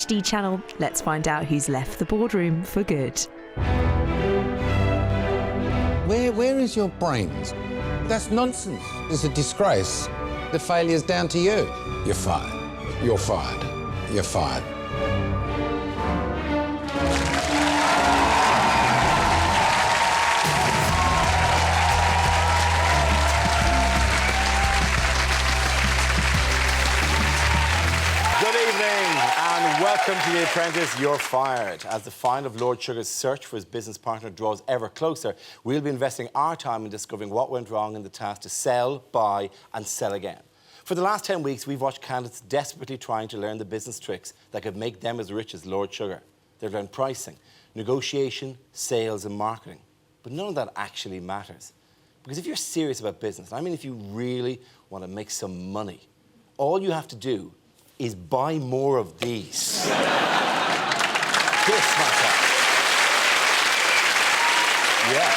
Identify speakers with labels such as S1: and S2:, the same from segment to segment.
S1: HD channel. Let's find out who's left the boardroom for good.
S2: Where is your brains? That's nonsense. It's a disgrace. The failure's down to you. You're fired. You're fired. You're fired.
S3: Good evening and welcome to The Apprentice, You're Fired. As the find of Lord Sugar's search for his business partner draws ever closer, we'll be investing our time in discovering what went wrong in the task to sell, buy and sell again. For the last 10 weeks, we've watched candidates desperately trying to learn the business tricks that could make them as rich as Lord Sugar. They've learned pricing, negotiation, sales and marketing. But none of that actually matters. Because if you're serious about business, I mean if you really want to make some money, all you have to do is buy more of these. This, my friend. Yes.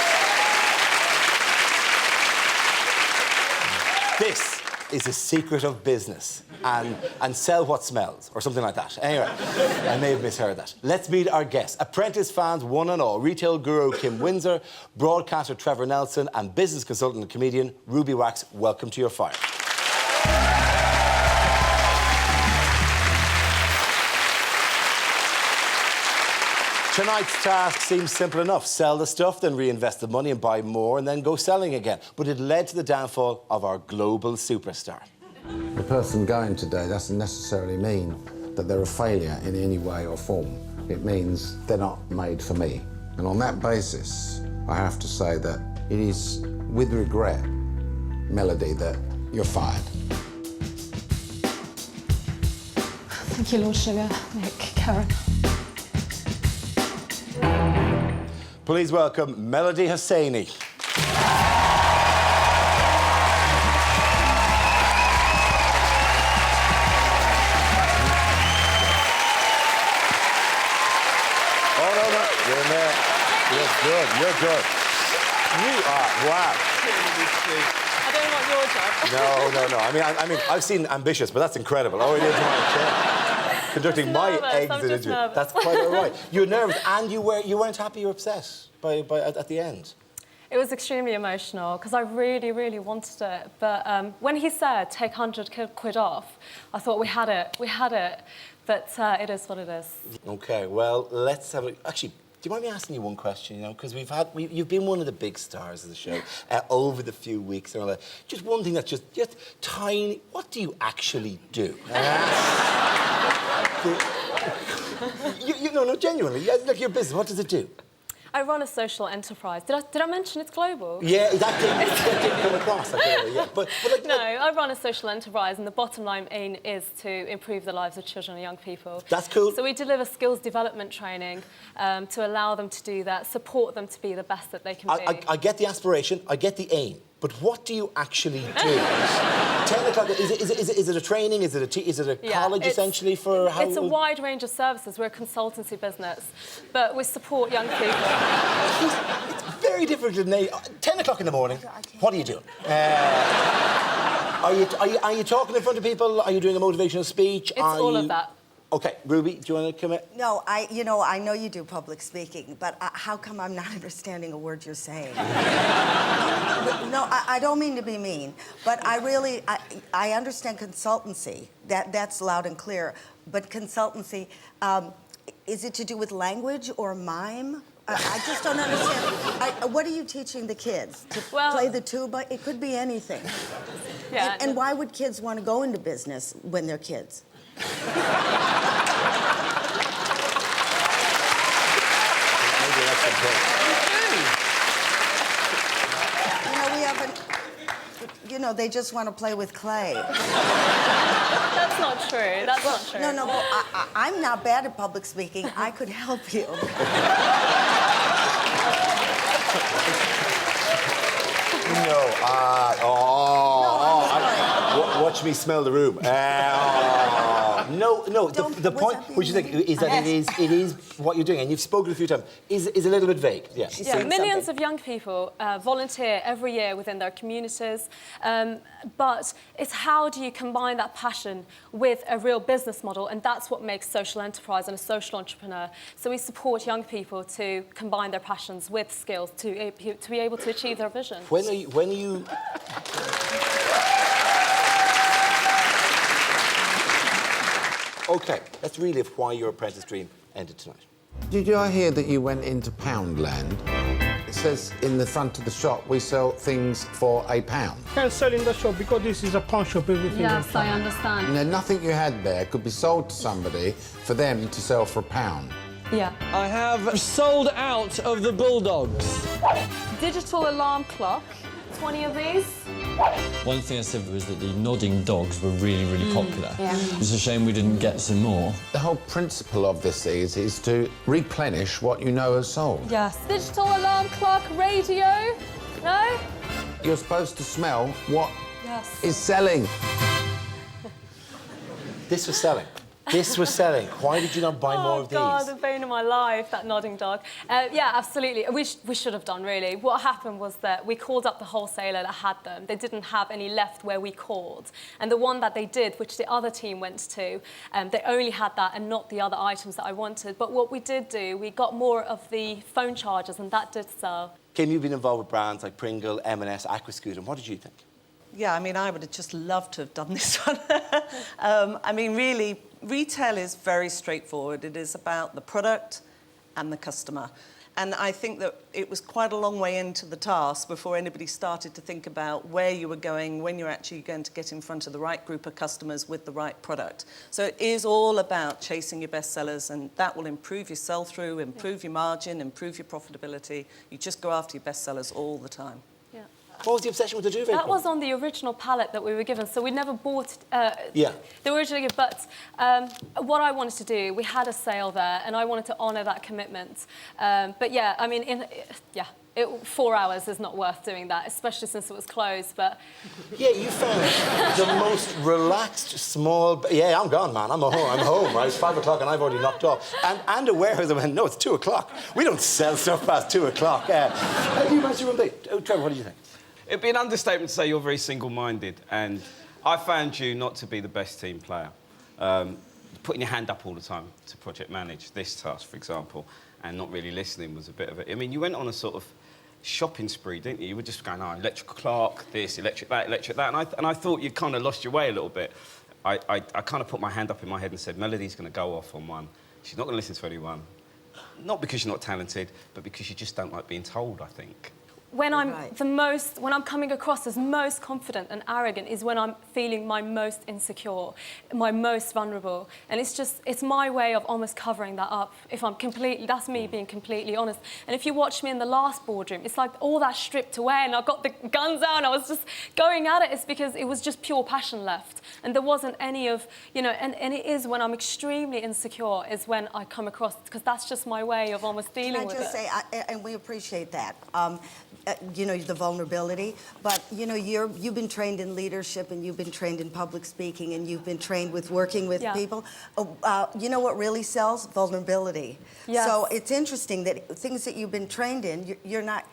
S3: This is the secret of business. And sell what smells, or something like that. Anyway, I may have misheard that. Let's meet our guests. Apprentice fans, one and all. Retail guru Kim Windsor, broadcaster Trevor Nelson, and business consultant and comedian Ruby Wax. Welcome to Your Fire. Tonight's task seems simple enough. Sell the stuff, then reinvest the money and buy more, and then go selling again. But it led to the downfall of our global superstar.
S2: The person going today doesn't necessarily mean that they're a failure in any way or form. It means they're not made for me. And on that basis, I have to say that it is with regret, Melody, that you're fired.
S4: Thank you, Lord Sugar, Nick, Karen.
S3: Please welcome Melody Hosseini. Oh, no, no, you're in there. You're good, you're good. You are, wow.
S4: I don't want your job.
S3: No, no, no. I mean, I've seen Ambitious, but that's incredible. Oh, it is my chair. Conducting my exit interview. That's quite all right. You're nervous, and you weren't happy. You were upset at the end.
S4: It was extremely emotional because I really, really wanted it. But when he said take 100 quid off, I thought we had it. But it is what it is.
S3: Okay. Well, let's have a. Actually, do you mind me asking you one question? You know, because you've been one of the big stars of the show over the few weeks and all that. Just one thing that's just tiny. What do you actually do? No, genuinely, like your business, what does it do?
S4: I run a social enterprise. Did I mention it's global?
S3: Yeah, that didn't come across. Yeah. But
S4: no, I run a social enterprise, and the bottom line aim is to improve the lives of children and young people.
S3: That's cool.
S4: So we deliver skills development training to allow them to do that, support them to be the best that they can be.
S3: I get the aspiration, I get the aim, but what do you actually do? 10 o'clock, is it a training? Is it a college, essentially, for how...
S4: It's a wide range of services. We're a consultancy business, but we support young people.
S3: It's very different than 10 o'clock in the morning. What are you doing? Are you talking in front of people? Are you doing a motivational speech?
S4: It's all of that.
S3: OK, Ruby, do you want to come in?
S5: No, I know you do public speaking, but how come I'm not understanding a word you're saying? No, I don't mean to be mean, but I understand consultancy. That's loud and clear. But consultancy, is it to do with language or mime? I just don't understand. What are you teaching the kids? To play the tuba? It could be anything.
S4: Yeah.
S5: And why would kids want to go into business when they're kids? They just want to play with clay.
S4: That's not true. That's not true.
S5: No, but I'm not bad at public speaking. I could help you.
S3: Watch me smell the room. No. The point, which you think, is that it is what you're doing, and you've spoken a few times, is a little bit vague. Yeah.
S4: Millions of young people volunteer every year within their communities, but it's how do you combine that passion with a real business model, and that's what makes social enterprise and a social entrepreneur. So we support young people to combine their passions with skills to be able to achieve their vision.
S3: When are you... OK, let's relive why your apprentice dream ended tonight.
S2: Did you hear that you went into Poundland? It says in the front of the shop, we sell things for £1.
S6: Can't sell in the shop because this is a pawn shop, everything.
S4: Yes, I understand.
S2: Now, nothing you had there could be sold to somebody for them to sell for £1.
S4: Yeah.
S7: I have sold out of the Bulldogs.
S4: Digital alarm clock, 20 of these.
S7: One thing I said was that the nodding dogs were really, really popular.
S4: Yeah.
S7: It's a shame we didn't get some more.
S2: The whole principle of this is to replenish what you know is sold.
S4: Yes. Digital alarm clock, radio. No?
S2: You're supposed to smell what
S4: Yes.
S2: is selling.
S3: This was selling. This was selling. Why did you not buy more of these?
S4: Oh, God, the bane of my life, that nodding dog. Yeah, absolutely. We should have done, really. What happened was that we called up the wholesaler that had them. They didn't have any left where we called. And the one that they did, which the other team went to, they only had that and not the other items that I wanted. But what we did do, we got more of the phone chargers, and that did sell.
S3: Kim, you've been involved with brands like Pringle, M&S, Aquascoot, and what did you think?
S8: Yeah, I mean, I would have just loved to have done this one. I mean, really, retail is very straightforward. It is about the product and the customer. And I think that it was quite a long way into the task before anybody started to think about where you were going, when you're actually going to get in front of the right group of customers with the right product. So it is all about chasing your best sellers, and that will improve your sell-through, improve your margin, improve your profitability. You just go after your best sellers all the time.
S3: What was the obsession with the duvet?
S4: That was on the original pallet that we were given, so we never bought
S3: Yeah.
S4: the original gift. But what I wanted to do, we had a sale there, and I wanted to honour that commitment. But yeah, I mean, 4 hours is not worth doing that, especially since it was closed. But
S3: yeah, you found the most relaxed, small. Yeah, I'm gone, man. I'm home. Right, it's 5 o'clock, and I've already knocked off. And a warehouse went, no, it's 2 o'clock. We don't sell stuff past 2 o'clock. How do you manage to run late? Trevor, what do you think?
S9: It'd be an understatement to say you're very single-minded, and I found you not to be the best team player. Putting your hand up all the time to project manage this task, for example, and not really listening was a bit of it. I mean, you went on a sort of shopping spree, didn't you? You were just going, oh, electrical clock, this, electric that, and I thought you kind of lost your way a little bit. I kind of put my hand up in my head and said, Melody's going to go off on one. She's not going to listen to anyone. Not because you're not talented, but because you just don't like being told, I think.
S4: when I'm when I'm coming across as most confident and arrogant is when I'm feeling my most insecure, my most vulnerable. And it's my way of almost covering that up. If I'm that's me being completely honest. And if you watch me in the last boardroom, it's like all that stripped away and I got the guns out and I was just going at it. It's because it was just pure passion left. And there wasn't any of, and it is when I'm extremely insecure is when I come across, because that's just my way of almost dealing with it.
S5: Can I just say, and we appreciate that, the vulnerability, but, you've been trained in leadership and you've been trained in public speaking and you've been trained with working with people. You know what really sells? Vulnerability.
S4: Yes.
S5: So it's interesting that things that you've been trained in, you're not,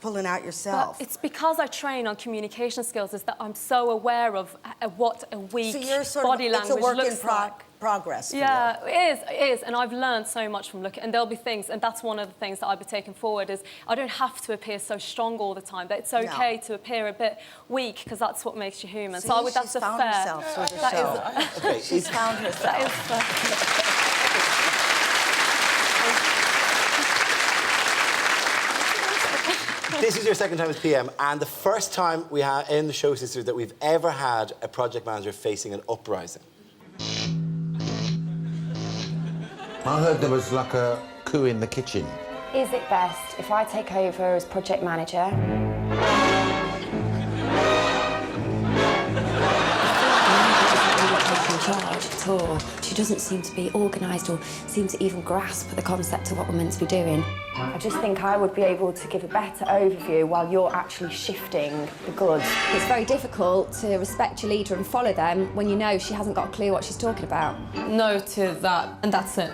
S5: pulling out yourself.
S4: But it's because I train on communication skills is that I'm so aware of what a weak body language looks like.
S5: Progress for
S4: yeah,
S5: you.
S4: it is, and I've learned so much from looking. And there'll be things, and that's one of the things that I'll be taking forward is I don't have to appear so strong all the time. But it's okay to appear a bit weak because that's what makes you human.
S5: See,
S4: so
S5: that's
S4: a
S5: found
S4: fair.
S5: herself through the show.
S3: Okay,
S5: she's found herself.
S4: That is
S3: This is your second time as PM, and the first time we had in the show sisters that we've ever had a project manager facing an uprising.
S2: I heard there was like a coup in the kitchen.
S10: Is it best if I take over as project manager? charge at all. She doesn't seem to be organised or seem to even grasp the concept of what we're meant to be doing. I just think I would be able to give a better overview while you're actually shifting the goods. It's very difficult to respect your leader and follow them when you know she hasn't got a clue what she's talking about.
S4: No to that, and that's it.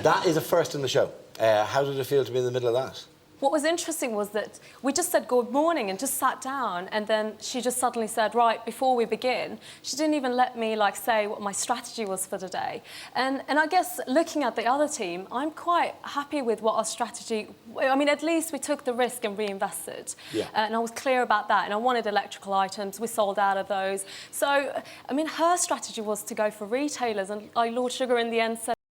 S3: That is a first in the show. How did it feel to be in the middle of that?
S4: What was interesting was that we just said good morning and just sat down, and then she just suddenly said, right, before we begin, she didn't even let me say what my strategy was for the day. And I guess looking at the other team, I'm quite happy with what our strategy, I mean, at least we took the risk and reinvested.
S3: Yeah.
S4: And I was clear about that, and I wanted electrical items, we sold out of those. So, I mean, her strategy was to go for retailers, and Lord Sugar in the end said,